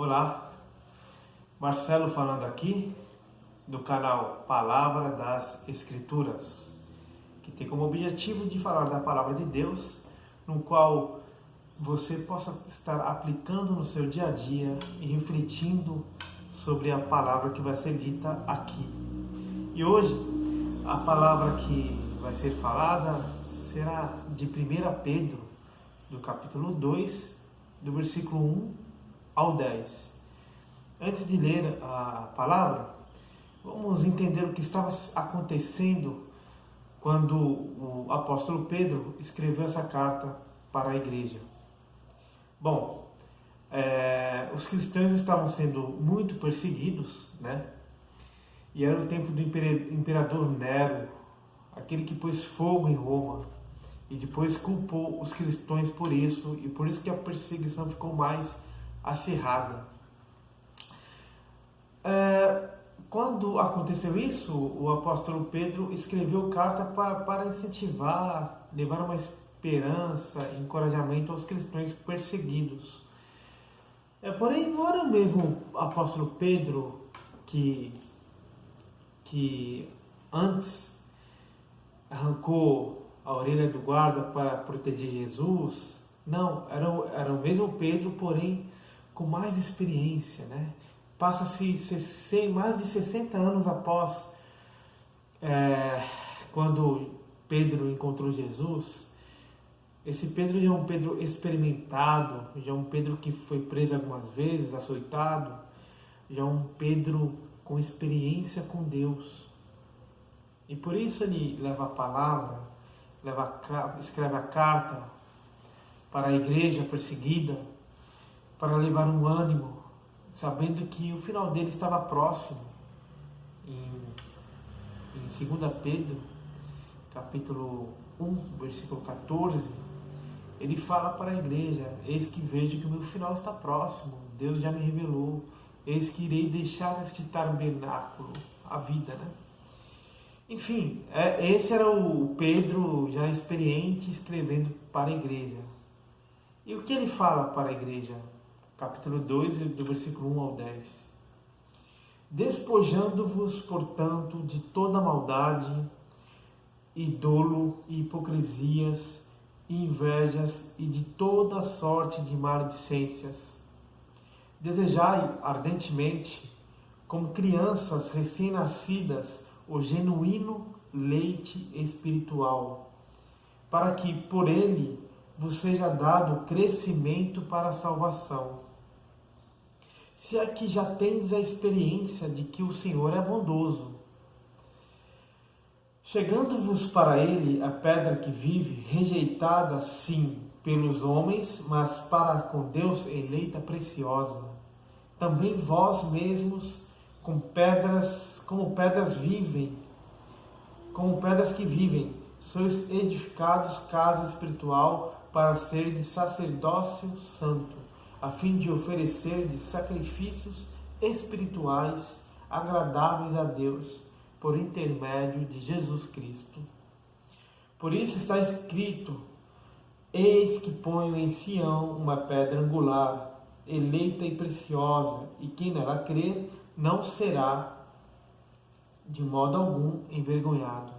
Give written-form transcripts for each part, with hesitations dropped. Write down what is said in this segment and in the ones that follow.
Olá, Marcelo falando aqui do canal Palavra das Escrituras, que tem como objetivo de falar da Palavra de Deus, no qual você possa estar aplicando no seu dia a dia e refletindo sobre a palavra que vai ser dita aqui. E hoje, a palavra que vai ser falada será de 1 Pedro, do capítulo 2, do versículo 1 ao 10. Antes de ler a palavra, vamos entender o que estava acontecendo quando o apóstolo Pedro escreveu essa carta para a igreja. Bom, os cristãos estavam sendo muito perseguidos, né? E era o tempo do imperador Nero, aquele que pôs fogo em Roma e depois culpou os cristãos por isso, e por isso que a perseguição ficou mais acirrada. Quando aconteceu isso, o apóstolo Pedro escreveu carta para incentivar, levar uma esperança, encorajamento aos cristãos perseguidos. Porém, não era o mesmo apóstolo Pedro que antes arrancou a orelha do guarda para proteger Jesus. Não, era o mesmo Pedro, porém com mais experiência, né? Passa-se mais de 60 anos após quando Pedro encontrou Jesus. Esse Pedro já é um Pedro experimentado, já é um Pedro que foi preso algumas vezes, açoitado, já é um Pedro com experiência com Deus. E por isso ele leva a palavra, escreve a carta para a igreja perseguida, para levar um ânimo, sabendo que o final dele estava próximo. Em 2 Pedro, capítulo 1, versículo 14, ele fala para a igreja: eis que vejo que o meu final está próximo, Deus já me revelou, eis que irei deixar este tabernáculo, a vida, né? Enfim, esse era o Pedro já experiente escrevendo para a igreja. E o que ele fala para a igreja? Capítulo 2, do versículo 1 ao 10. Despojando-vos, portanto, de toda maldade, e dolo, e hipocrisias, e invejas, e de toda sorte de maledicências. Desejai ardentemente, como crianças recém-nascidas, o genuíno leite espiritual, para que por ele vos seja dado crescimento para a salvação. Se é que já tendes a experiência de que o Senhor é bondoso. Chegando-vos para ele a pedra que vive, rejeitada sim pelos homens, mas para com Deus eleita preciosa. Também vós mesmos, como pedras que vivem, sois edificados casa espiritual para ser de sacerdócio santo, a fim de oferecer de sacrifícios espirituais agradáveis a Deus, por intermédio de Jesus Cristo. Por isso está escrito: eis que ponho em Sião uma pedra angular, eleita e preciosa, e quem nela crer não será de modo algum envergonhado.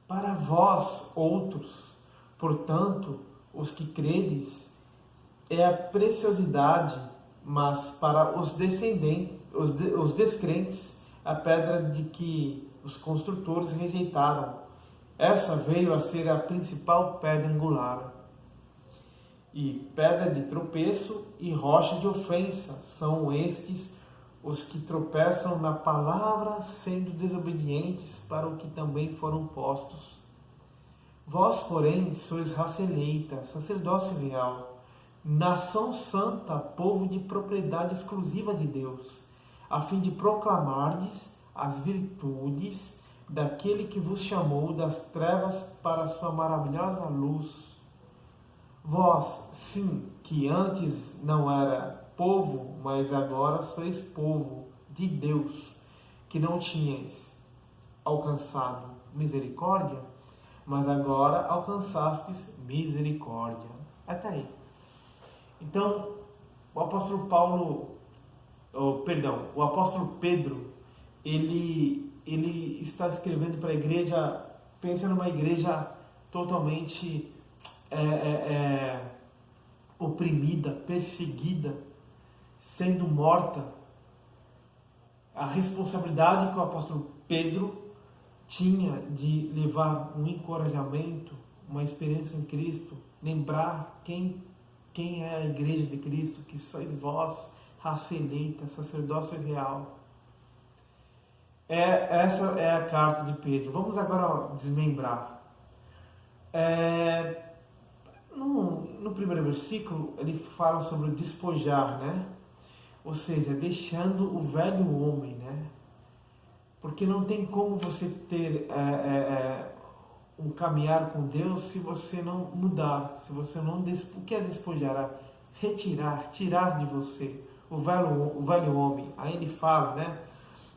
Para vós outros, portanto, os que credes, é a preciosidade, mas para os descrentes, a pedra de que os construtores rejeitaram. Essa veio a ser a principal pedra angular. E pedra de tropeço e rocha de ofensa são estes os que tropeçam na palavra, sendo desobedientes para o que também foram postos. Vós, porém, sois raça eleita, sacerdócio real, nação santa, povo de propriedade exclusiva de Deus, a fim de proclamardes as virtudes daquele que vos chamou das trevas para a sua maravilhosa luz. Vós, sim, que antes não era povo, mas agora sois povo de Deus, que não tinhais alcançado misericórdia, mas agora alcançastes misericórdia. Até aí. Então, o apóstolo o apóstolo Pedro, ele está escrevendo para a igreja, pensa numa igreja totalmente oprimida, perseguida, sendo morta. A responsabilidade que o apóstolo Pedro tinha de levar um encorajamento, uma experiência em Cristo, lembrar quem é a igreja de Cristo, que sois vós, raça eleita, sacerdócio real. Essa é a carta de Pedro. Vamos agora desmembrar. No primeiro versículo, ele fala sobre o despojar, né? Ou seja, deixando o velho homem, né? Porque não tem como você ter um caminhar com Deus se você não mudar, se você não... O que é despojar? Retirar, tirar de você o velho homem. Aí ele fala, né?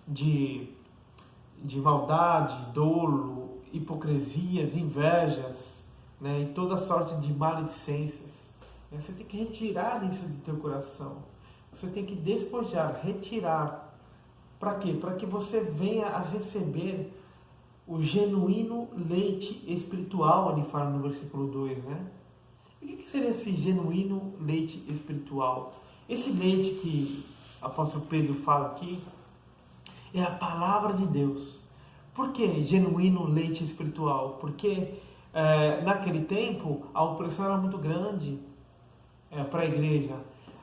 De maldade, dolo, hipocrisias, invejas, né? E toda sorte de maledicências. Você tem que retirar isso do teu coração. Você tem que despojar, retirar. Para quê? Para que você venha a receber o genuíno leite espiritual, ele fala no versículo 2, né? E o que seria esse genuíno leite espiritual? Esse leite que o apóstolo Pedro fala aqui é a palavra de Deus. Por que genuíno leite espiritual? Porque naquele tempo a opressão era muito grande para a igreja.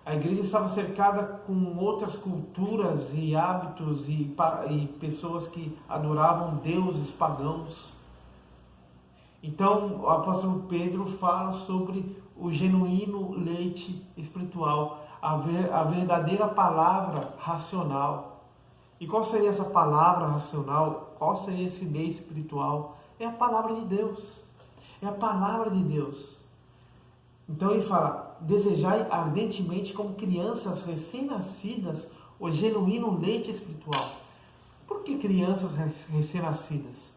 A igreja estava cercada com outras culturas e hábitos e pessoas que adoravam deuses pagãos. Então, o apóstolo Pedro fala sobre o genuíno leite espiritual, a verdadeira palavra racional. E qual seria essa palavra racional? Qual seria esse leite espiritual? É a palavra de Deus. É a palavra de Deus. Então ele fala: desejai ardentemente como crianças recém-nascidas o genuíno leite espiritual. Por que crianças recém-nascidas?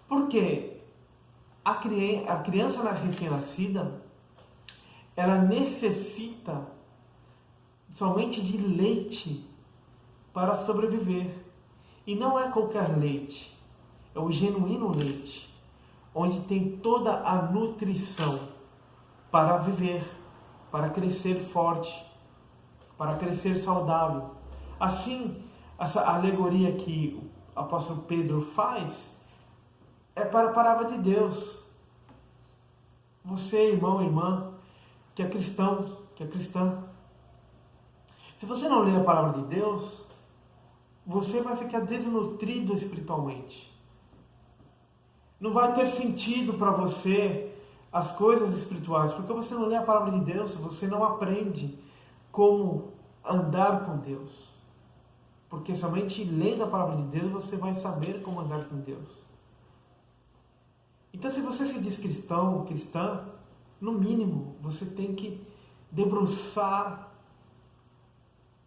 Porque a criança recém-nascida, ela necessita somente de leite para sobreviver. E não é qualquer leite, é o genuíno leite, onde tem toda a nutrição para viver, para crescer forte, para crescer saudável. Assim, essa alegoria que o apóstolo Pedro faz é para a palavra de Deus. Você, irmão, irmã, que é cristão, que é cristã, se você não lê a palavra de Deus, você vai ficar desnutrido espiritualmente. Não vai ter sentido para você as coisas espirituais, porque você não lê a palavra de Deus, você não aprende como andar com Deus. Porque somente lendo a palavra de Deus você vai saber como andar com Deus. Então, se você se diz cristão ou cristã, no mínimo você tem que debruçar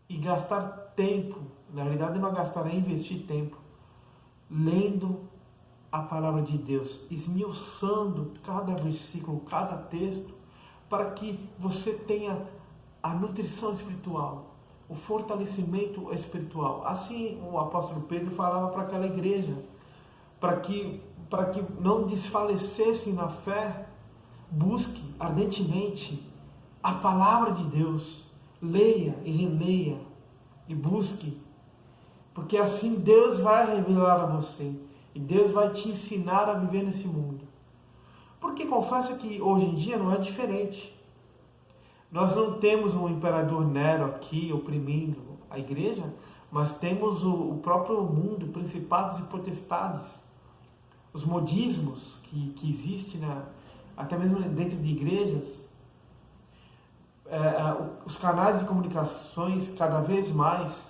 e gastar tempo. Na realidade, não gastar, é investir tempo lendo a palavra de Deus, esmiuçando cada versículo, cada texto, para que você tenha a nutrição espiritual, o fortalecimento espiritual. Assim o apóstolo Pedro falava para aquela igreja, para que não desfalecessem na fé. Busque ardentemente a palavra de Deus, leia e releia e busque, porque assim Deus vai revelar a você. E Deus vai te ensinar a viver nesse mundo. Porque confesso que hoje em dia não é diferente. Nós não temos um imperador Nero aqui oprimindo a igreja, mas temos o próprio mundo, principados e potestades. Os modismos que existem, até mesmo dentro de igrejas. Os canais de comunicações cada vez mais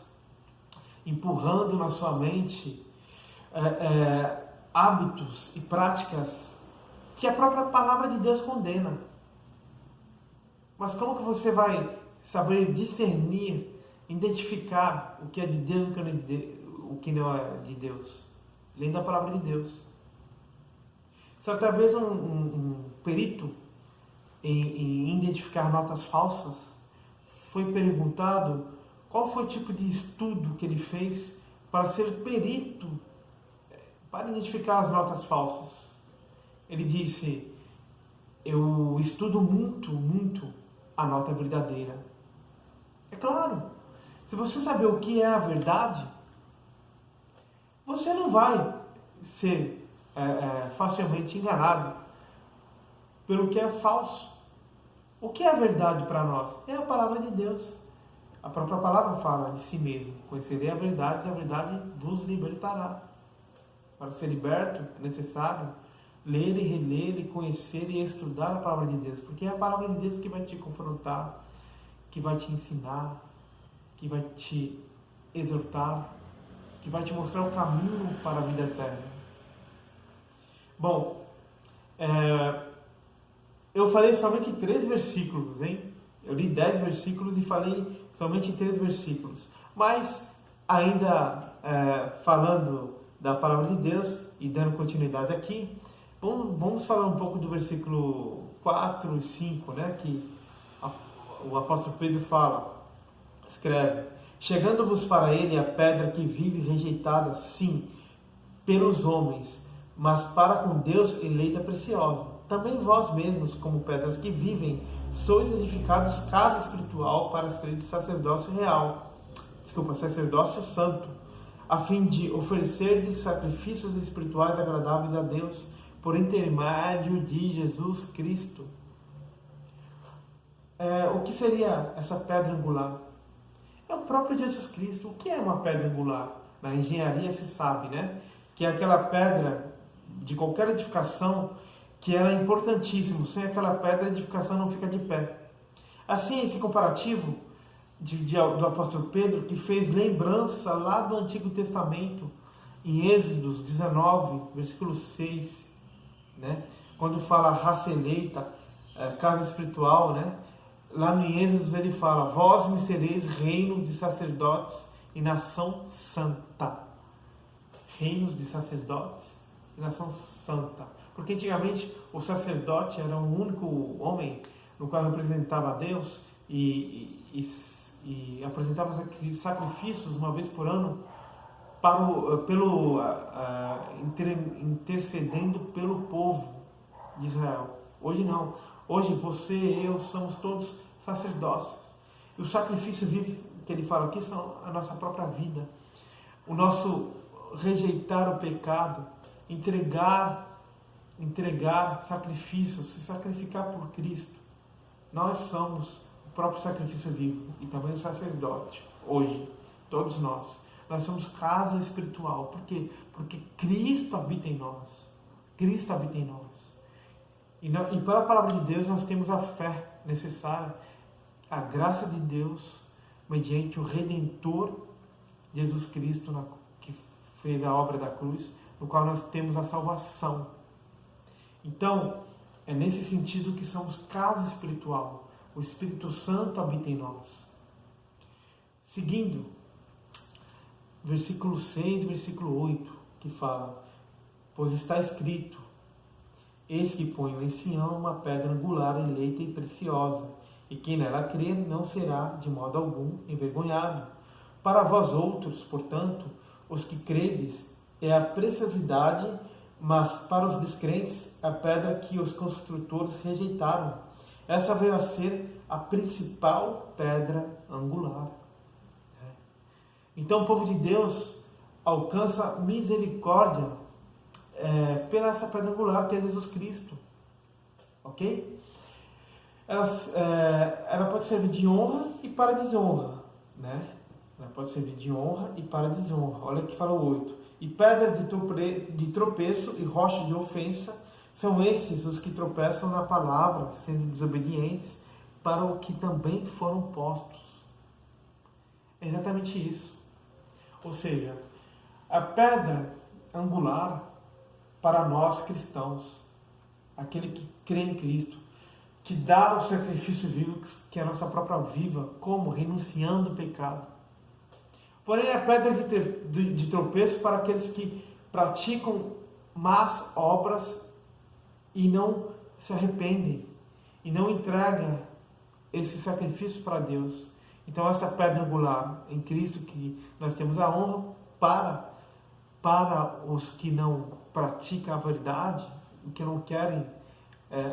empurrando na sua mente hábitos e práticas que a própria palavra de Deus condena. Mas como que você vai saber discernir, identificar o que é de Deus e o que não é de Deus? Lendo a palavra de Deus. Certa vez um perito em identificar notas falsas foi perguntado qual foi o tipo de estudo que ele fez para ser perito, para identificar as notas falsas. Ele disse: eu estudo muito a nota verdadeira. É claro, se você saber o que é a verdade, você não vai ser facilmente enganado pelo que é falso. O que é a verdade para nós? É a palavra de Deus. A própria palavra fala de si mesmo: conhecerei a verdade vos libertará. Para ser liberto é necessário ler e reler e conhecer e estudar a palavra de Deus, porque é a palavra de Deus que vai te confrontar, que vai te ensinar, que vai te exortar, que vai te mostrar o caminho para a vida eterna. Bom, eu falei somente 3 versículos, hein? Eu li 10 versículos e falei somente 3 versículos. Mas, ainda falando da palavra de Deus e dando continuidade aqui, vamos falar um pouco do versículo 4 e 5, né? Que o apóstolo Pedro escreve: chegando-vos para ele a pedra que vive rejeitada, sim, pelos homens, mas para com Deus eleita preciosa. Também vós mesmos, como pedras que vivem, sois edificados casa espiritual para ser de sacerdócio santo, a fim de oferecer sacrifícios espirituais agradáveis a Deus, por intermédio de Jesus Cristo. O que seria essa pedra angular? É o próprio Jesus Cristo. O que é uma pedra angular? Na engenharia se sabe, né? Que é aquela pedra de qualquer edificação que ela é importantíssima. Sem aquela pedra, a edificação não fica de pé. Assim, esse comparativo do apóstolo Pedro, que fez lembrança lá do Antigo Testamento, em Êxodos 19, versículo 6, né? Quando fala raça eleita, casa espiritual, né? Lá no Êxodos ele fala: vós me sereis reino de sacerdotes e nação santa. Reinos de sacerdotes e nação santa. Porque antigamente o sacerdote era o único homem no qual representava a Deus e apresentava sacrifícios uma vez por ano intercedendo pelo povo de Israel. Hoje não. Hoje você e eu somos todos sacerdócios. E o sacrifício vivo que ele fala aqui são a nossa própria vida. O nosso rejeitar o pecado, entregar sacrifícios, se sacrificar por Cristo. Nós somos o próprio sacrifício vivo e também o sacerdote. Hoje, todos nós somos casa espiritual. Por quê? Porque Cristo habita em nós. Cristo habita em nós. E pela palavra de Deus nós temos a fé necessária, a graça de Deus, mediante o Redentor Jesus Cristo, que fez a obra da cruz, no qual nós temos a salvação. Então, é nesse sentido que somos casa espiritual. O Espírito Santo habita em nós. Seguindo, versículo 6, versículo 8, que fala: pois está escrito: eis que ponho em Sião uma pedra angular, eleita e preciosa, e quem nela crer não será de modo algum envergonhado. Para vós outros, portanto, os que credes, é a preciosidade, mas para os descrentes, a pedra que os construtores rejeitaram. Essa veio a ser a principal pedra angular. Então o povo de Deus alcança misericórdia pela essa pedra angular que é Jesus Cristo. Ok? Ela pode servir de honra e para desonra, né? Ela pode servir de honra e para desonra. Olha que fala o 8. E pedra de tropeço e rocha de ofensa são esses os que tropeçam na palavra, sendo desobedientes, para o que também foram postos. É exatamente isso. Ou seja, a pedra angular para nós cristãos, aquele que crê em Cristo, que dá o sacrifício vivo, que é a nossa própria vida, como? Renunciando o pecado. Porém, a pedra de tropeço para aqueles que praticam más obras e não se arrependem, e não entregam esse sacrifício para Deus. Então essa pedra angular em Cristo, que nós temos a honra para os que não praticam a verdade, que não querem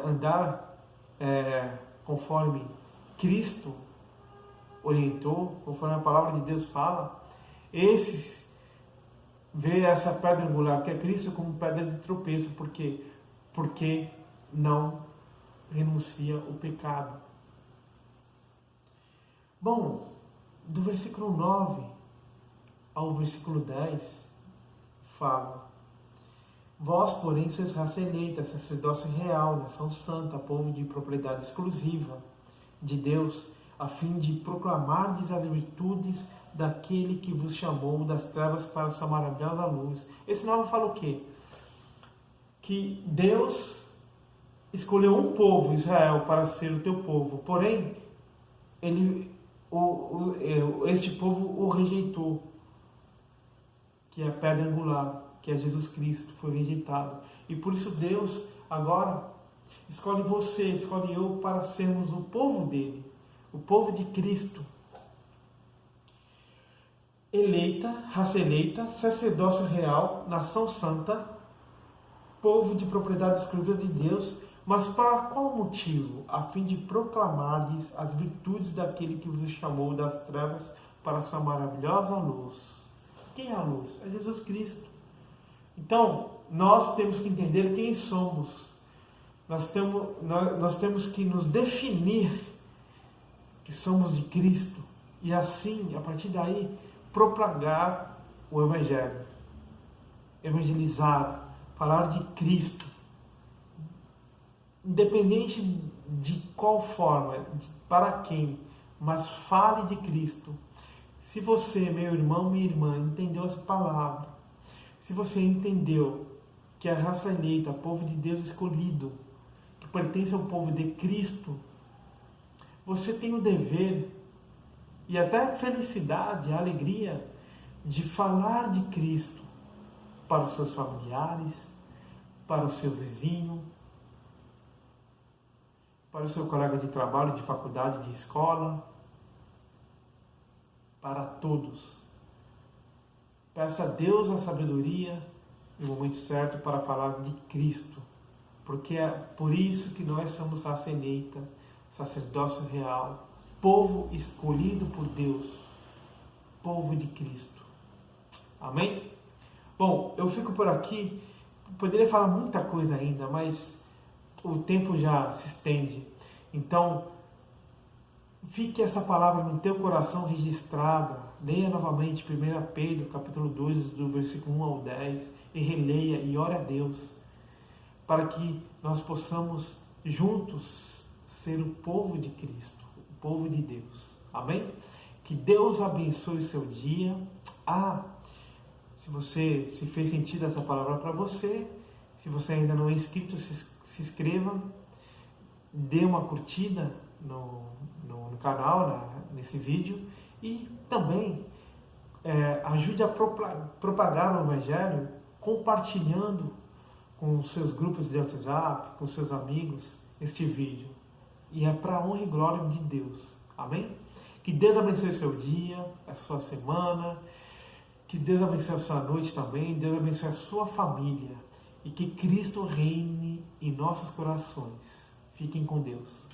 andar conforme Cristo orientou, conforme a palavra de Deus fala, esses vê essa pedra angular que é Cristo como pedra de tropeço, porque não renuncia o pecado. Bom, do versículo 9 ao versículo 10 fala: vós, porém, sois raça eleita, sacerdócio real, nação santa, povo de propriedade exclusiva de Deus, a fim de proclamardes as virtudes daquele que vos chamou das trevas para a sua maravilhosa luz. Esse 9 fala o quê? Que Deus escolheu um povo, Israel, para ser o teu povo, porém, este povo o rejeitou, que é a pedra angular, que é Jesus Cristo, foi rejeitado. E por isso Deus agora escolhe você, escolhe eu para sermos o povo dele, o povo de Cristo. Eleita, raça eleita, sacerdócio real, nação santa, povo de propriedade exclusiva de Deus, mas para qual motivo? A fim de proclamardes as virtudes daquele que vos chamou das trevas para a sua maravilhosa luz. Quem é a luz? É Jesus Cristo. Então, nós temos que entender quem somos. Nós temos que nos definir que somos de Cristo. E assim, a partir daí, propagar o Evangelho. Evangelizar, falar de Cristo. Independente de qual forma, para quem, mas fale de Cristo. Se você, meu irmão, minha irmã, entendeu essa palavra, se você entendeu que a raça eleita, povo de Deus escolhido, que pertence ao povo de Cristo, você tem o dever e até a felicidade, a alegria de falar de Cristo para os seus familiares, para o seu vizinho, para o seu colega de trabalho, de faculdade, de escola, para todos. Peça a Deus a sabedoria no momento certo para falar de Cristo, porque é por isso que nós somos raça eleita, sacerdócio real, povo escolhido por Deus, povo de Cristo. Amém? Bom, eu fico por aqui. Poderia falar muita coisa ainda, mas o tempo já se estende. Então, fique essa palavra no teu coração registrada. Leia novamente 1 Pedro, capítulo 2, do versículo 1 ao 10, e releia e ore a Deus, para que nós possamos juntos ser o povo de Cristo, o povo de Deus. Amém? Que Deus abençoe o seu dia. Se fez sentido essa palavra para você, se você ainda não é inscrito, se inscreva, dê uma curtida no canal, nesse vídeo, e também ajude a propagar o Evangelho, compartilhando com os seus grupos de WhatsApp, com seus amigos, este vídeo. E é para a honra e glória de Deus. Amém? Que Deus abençoe o seu dia, a sua semana, que Deus abençoe a sua noite também, Deus abençoe a sua família, e que Cristo reine em nossos corações. Fiquem com Deus.